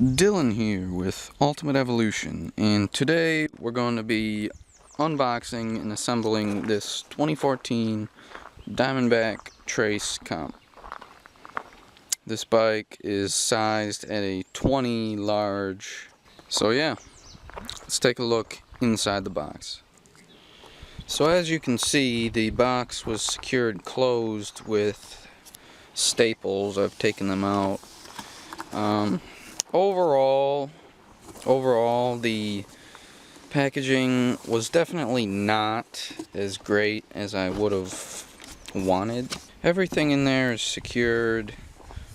Dylan here with Ultimate Evolution, and today we're going to be unboxing and assembling this 2014 Diamondback Trace Comp. This bike is sized at a 20 large, so yeah, let's take a look inside the box. So as you can see, the box was secured closed with staples. I've taken them out. Overall, the packaging was definitely not as great as I would have wanted. Everything in there is secured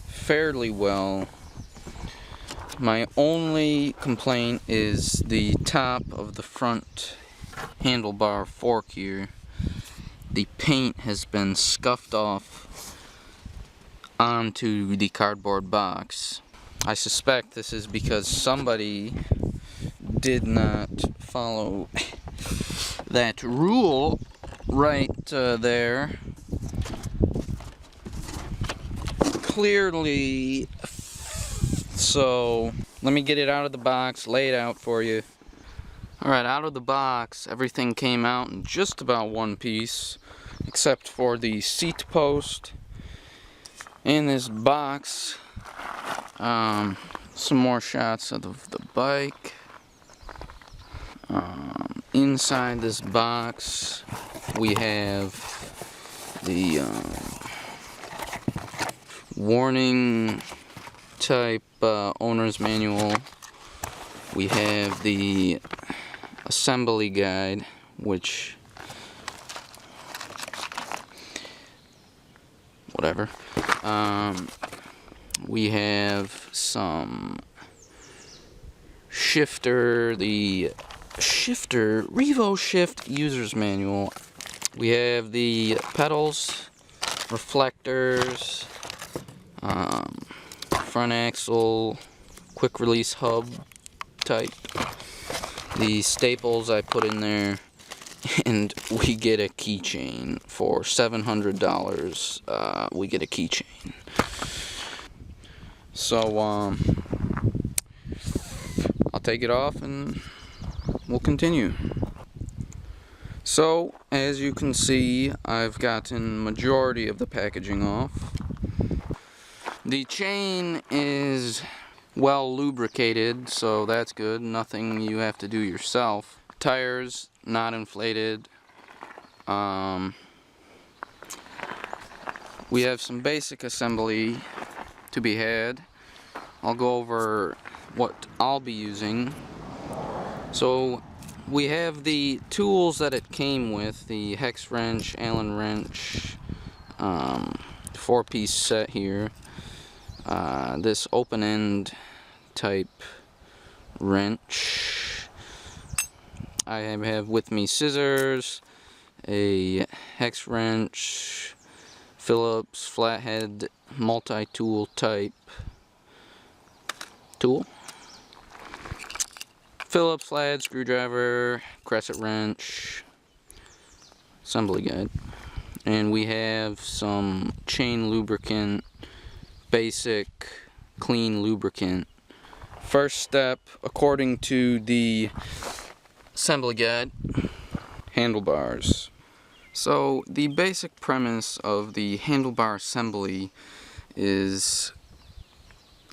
fairly well. My only complaint is the top of the front handlebar fork here. The paint has been scuffed off onto the cardboard box. I suspect this is because somebody did not follow that rule right there. Clearly, so let me get it out of the box, lay it out for you. Alright, out of the box, everything came out in just about one piece, except for the seat post. In this box, some more shots of the bike. Inside this box, we have the warning type owner's manual. We have the assembly guide, which whatever. We have some shifter, the shifter Revo Shift user's manual. We have the pedals, reflectors, front axle, quick release hub type, the staples I put in there, and we get a keychain for $700. We get a keychain. So I'll take it off and we'll continue. So as you can see, I've gotten majority of the packaging off. The chain is well lubricated, so that's good. Nothing you have to do yourself. Tires not inflated. We have some basic assembly to be had. I'll go over what I'll be using. So we have the tools that it came with, the hex wrench, Allen wrench, 4-piece set here, this open end type wrench. I have with me scissors, a hex wrench, Phillips flathead multi-tool type tool, Phillips flathead screwdriver, crescent wrench, assembly guide, and we have some chain lubricant, basic clean lubricant. First step, according to the assembly guide, handlebars. So the basic premise of the handlebar assembly is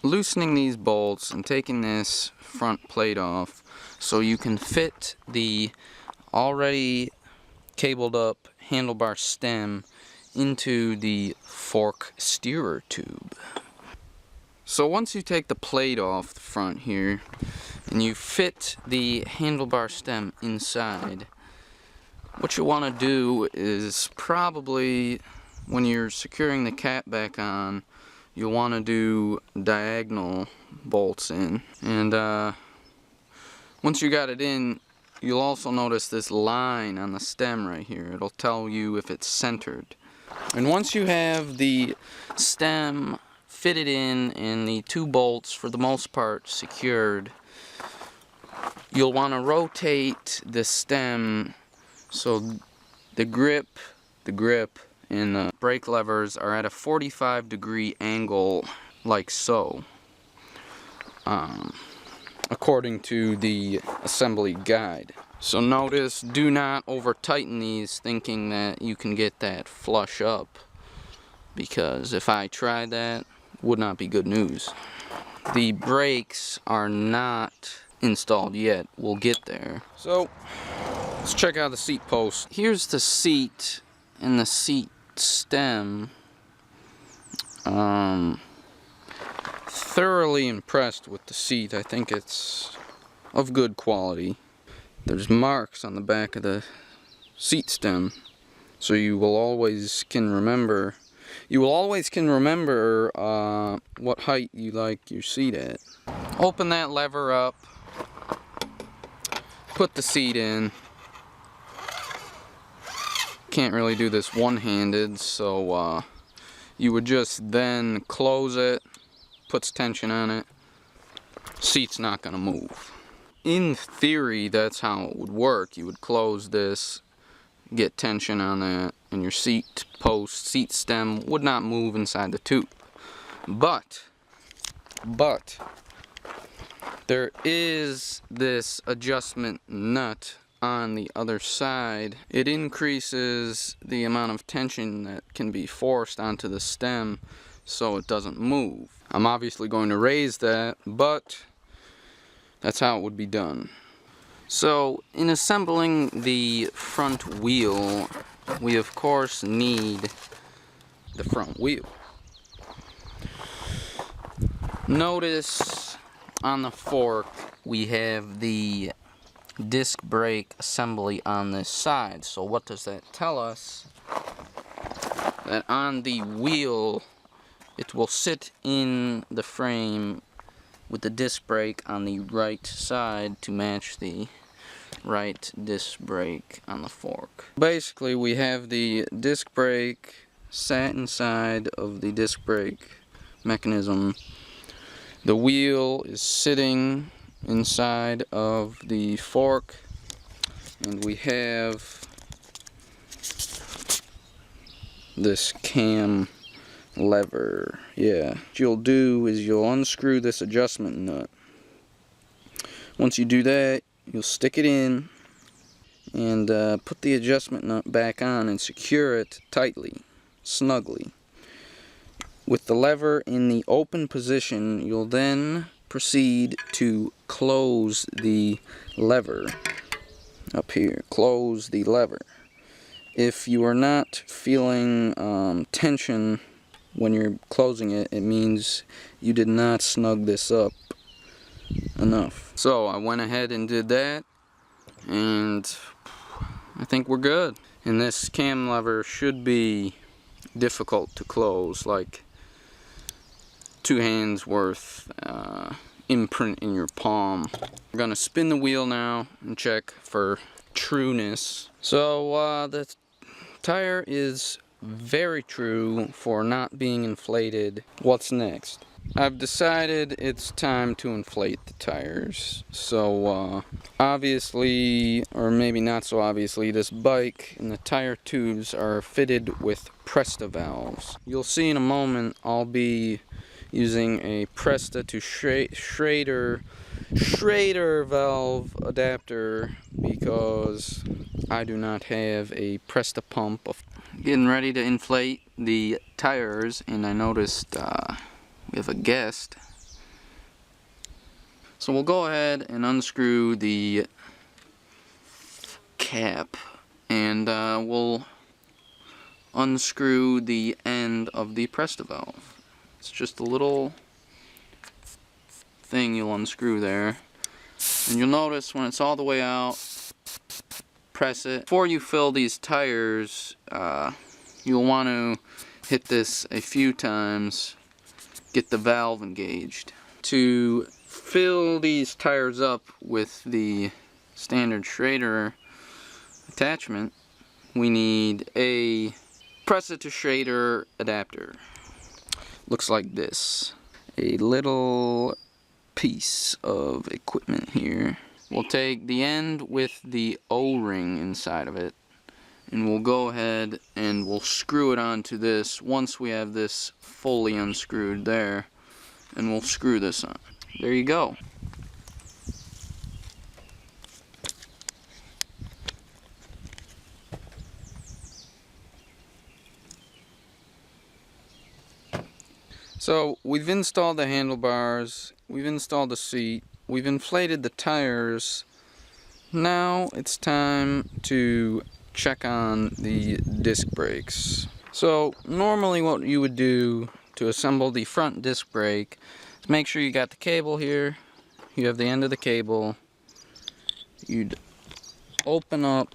loosening these bolts and taking this front plate off so you can fit the already cabled up handlebar stem into the fork steerer tube. So once you take the plate off the front here and you fit the handlebar stem inside, what you want to do is probably, when you're securing the cap back on, you'll want to do diagonal bolts in. And once you got it in, you'll also notice this line on the stem right here. It'll tell you if it's centered. And once you have the stem fitted in and the two bolts for the most part secured, you'll want to rotate the stem so the grip and the brake levers are at a 45-degree angle, like so. according to the assembly guide. So notice, do not over tighten these thinking that you can get that flush up, because if I tried that, would not be good news. The brakes are not installed yet. We'll get there. So let's check out the seat post. Here's the seat and the seat stem. Thoroughly impressed with the seat. I think it's of good quality. There's marks on the back of the seat stem, so you will always can remember what height you like your seat at. Open that lever up, put the seat in. Can't really do this one-handed, so you would just then close it, puts tension on it, seat's not gonna move. In theory, that's how it would work. You would close this, get tension on that, and your seat post, seat stem would not move inside the tube. But there is this adjustment nut on the other side. It increases the amount of tension that can be forced onto the stem so it doesn't move. I'm obviously going to raise that, but that's how it would be done. So in assembling the front wheel, we of course need the front wheel. Notice on the fork we have the disc brake assembly on this side. So what does that tell us? That on the wheel it will sit in the frame with the disc brake on the right side to match the right disc brake on the fork. Basically, we have the disc brake sat inside of the disc brake mechanism. The wheel is sitting inside of the fork, and we have this cam lever. Yeah, what you'll do is you'll unscrew this adjustment nut. Once you do that, you'll stick it in and put the adjustment nut back on and secure it tightly, snugly. With the lever in the open position, you'll then proceed to close the lever up here. Close the lever. If you are not feeling tension when you're closing it, it means you did not snug this up enough. So I went ahead and did that, and I think we're good. And this cam lever should be difficult to close, like 2 hands worth imprint in your palm. We're gonna spin the wheel now and check for trueness. So the tire is very true for not being inflated. What's next? I've decided it's time to inflate the tires. So obviously, or maybe not so obviously, this bike and the tire tubes are fitted with Presta valves. You'll see in a moment I'll be using a Presta to Schrader valve adapter because I do not have a Presta pump. Getting ready to inflate the tires, and I noticed we have a guest. So we'll go ahead and unscrew the cap, and we'll unscrew the end of the Presta valve. It's just a little thing you'll unscrew there, and you'll notice when it's all the way out, press it. Before you fill these tires, you'll want to hit this a few times, get the valve engaged. To fill these tires up with the standard Schrader attachment, we need a Presta to Schrader adapter. Looks like this. A little piece of equipment here. We'll take the end with the O-ring inside of it, and we'll go ahead and we'll screw it onto this once we have this fully unscrewed there, and we'll screw this on. there you go. So we've installed the handlebars, we've installed the seat, we've inflated the tires. Now it's time to check on the disc brakes. So normally what you would do to assemble the front disc brake is make sure you got the cable here, you have the end of the cable, you'd open up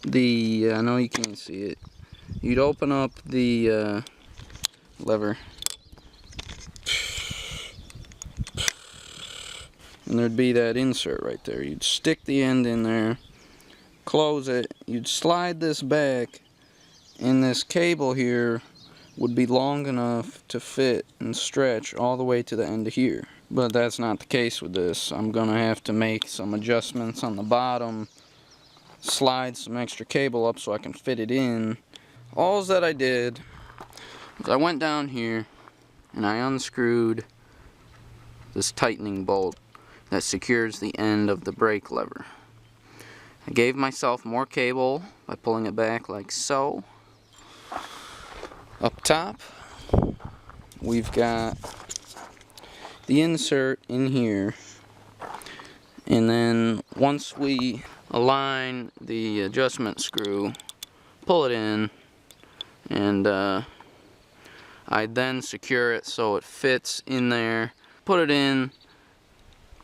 the, I know you can't see it, you'd open up the lever. And there'd be that insert right there. You'd stick the end in there, close it, you'd slide this back, and this cable here would be long enough to fit and stretch all the way to the end of here. But that's not the case with this. I'm gonna have to make some adjustments on the bottom, slide some extra cable up so I can fit it in. All that I did was I went down here and I unscrewed this tightening bolt that secures the end of the brake lever. I gave myself more cable by pulling it back like so. Up top, we've got the insert in here, and then once we align the adjustment screw, pull it in, and I then secure it so it fits in there, put it in,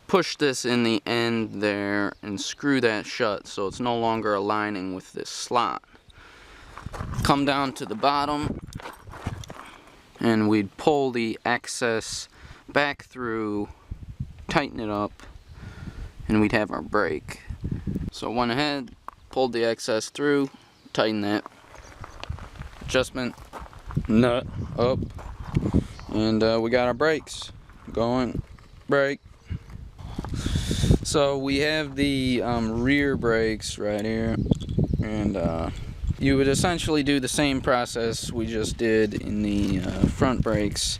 push this in the end there and screw that shut so it's no longer aligning with this slot. Come down to the bottom and we'd pull the excess back through, tighten it up, and we'd have our brake. So went ahead, pulled the excess through, tightened that adjustment nut up, and we got our brakes going. Brake. So we have the rear brakes right here, and you would essentially do the same process we just did in the front brakes.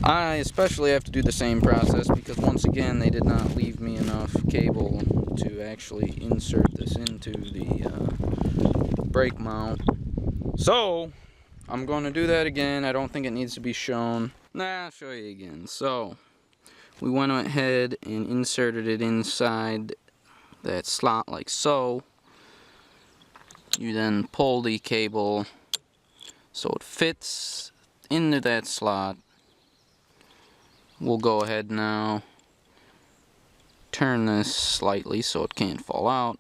I especially have to do the same process because once again they did not leave me enough cable to actually insert this into the brake mount. So I'm going to do that again. I don't think it needs to be shown. Nah, I'll show you again. So we went ahead and inserted it inside that slot like so. You then pull the cable so it fits into that slot. We'll go ahead now, turn this slightly so it can't fall out.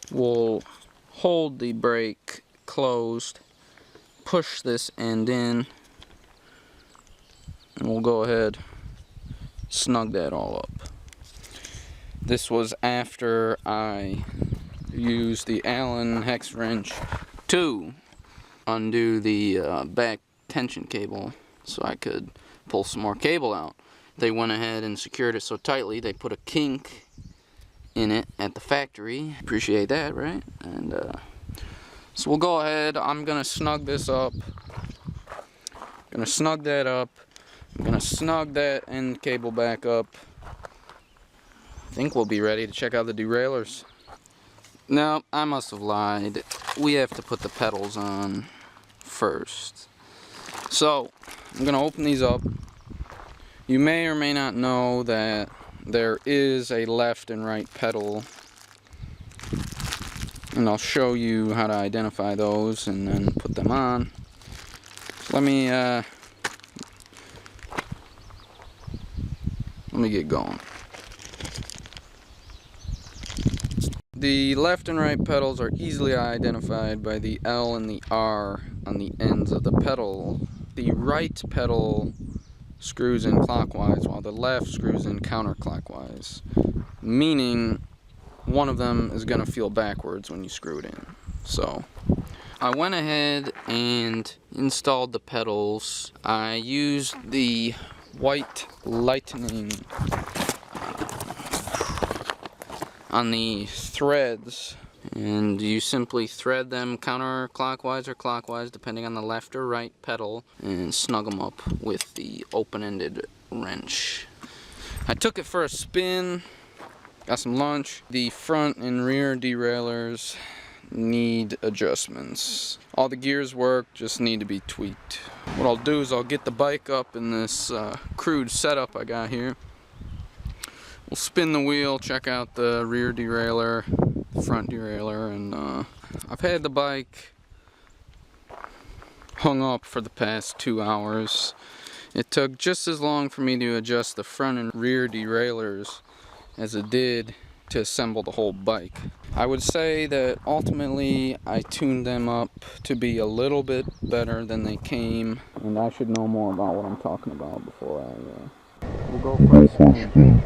We'll hold the brake closed, push this end in, and we'll go ahead, snug that all up. This was after I used the Allen hex wrench to undo the back tension cable so I could pull some more cable out. They went ahead and secured it so tightly they put a kink in it at the factory. Appreciate that, right? And so we'll go ahead. I'm gonna snug this up. Gonna snug that up. I'm gonna snug that end cable back up. I think we'll be ready to check out the derailleurs. No, I must have lied. We have to put the pedals on first. So, I'm going to open these up. You may or may not know that there is a left and right pedal. And I'll show you how to identify those and then put them on. So let me get going. The left and right pedals are easily identified by the L and the R on the ends of the pedal. The right pedal screws in clockwise while the left screws in counterclockwise, meaning one of them is going to feel backwards when you screw it in. So I went ahead and installed the pedals. I used the white lightning on the threads, and you simply thread them counterclockwise or clockwise depending on the left or right pedal and snug them up with the open-ended wrench. I took it for a spin, got some lunch. The front and rear derailleurs need adjustments. All the gears work, just need to be tweaked. What I'll do is I'll get the bike up in this crude setup I got here. We'll spin the wheel, check out the rear derailleur, front derailleur, and I've had the bike hung up for the past 2 hours. It took just as long for me to adjust the front and rear derailleurs as it did to assemble the whole bike. I would say that ultimately I tuned them up to be a little bit better than they came, and I should know more about what I'm talking about before we'll go for a spin.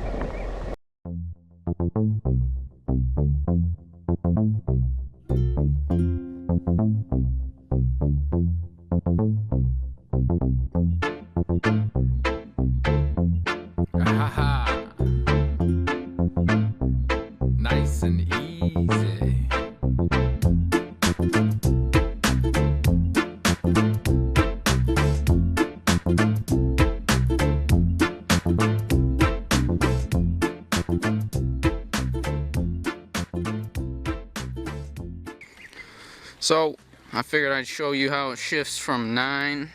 Haha. Nice and easy. So I figured I'd show you how it shifts from 9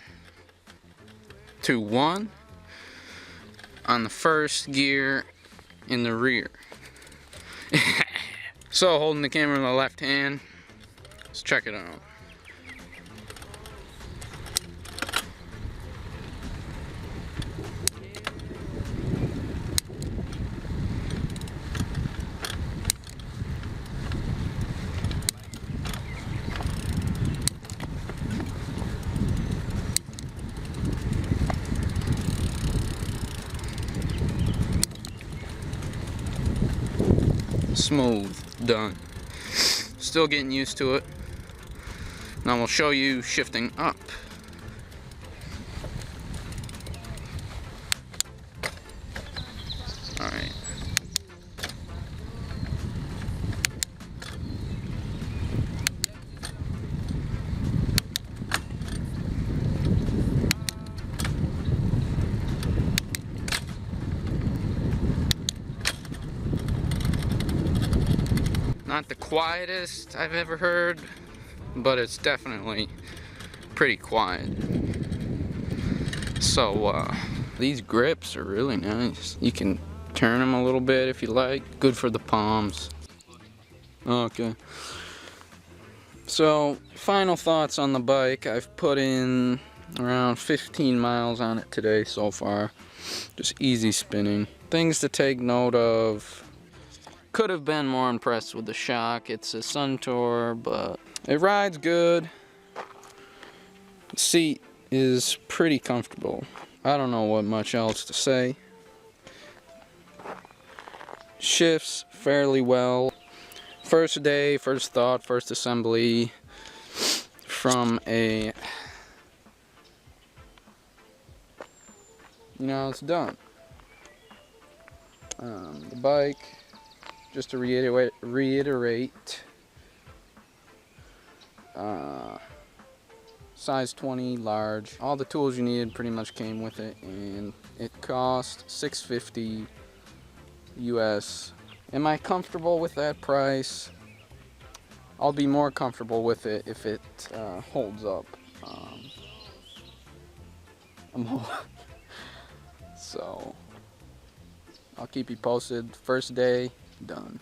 to 1 on the first gear in the rear. So holding the camera in the left hand, let's check it out. Smooth, done. Still getting used to it. Now we'll show you shifting up. Alright. Not the quietest I've ever heard, but it's definitely pretty quiet. So these grips are really nice. You can turn them a little bit if you like. Good for the palms. Okay. So final thoughts on the bike. I've put in around 15 miles on it today so far. Just easy spinning. Things to take note of. Could have been more impressed with the shock. It's a Suntour, but it rides good. The seat is pretty comfortable. I don't know what much else to say. Shifts fairly well. First day, first thought, first assembly from a, it's done. The bike, just to reiterate, size 20, large. All the tools you needed pretty much came with it, and it cost $650 US. Am I comfortable with that price? I'll be more comfortable with it if it holds up. So I'll keep you posted. First day, done.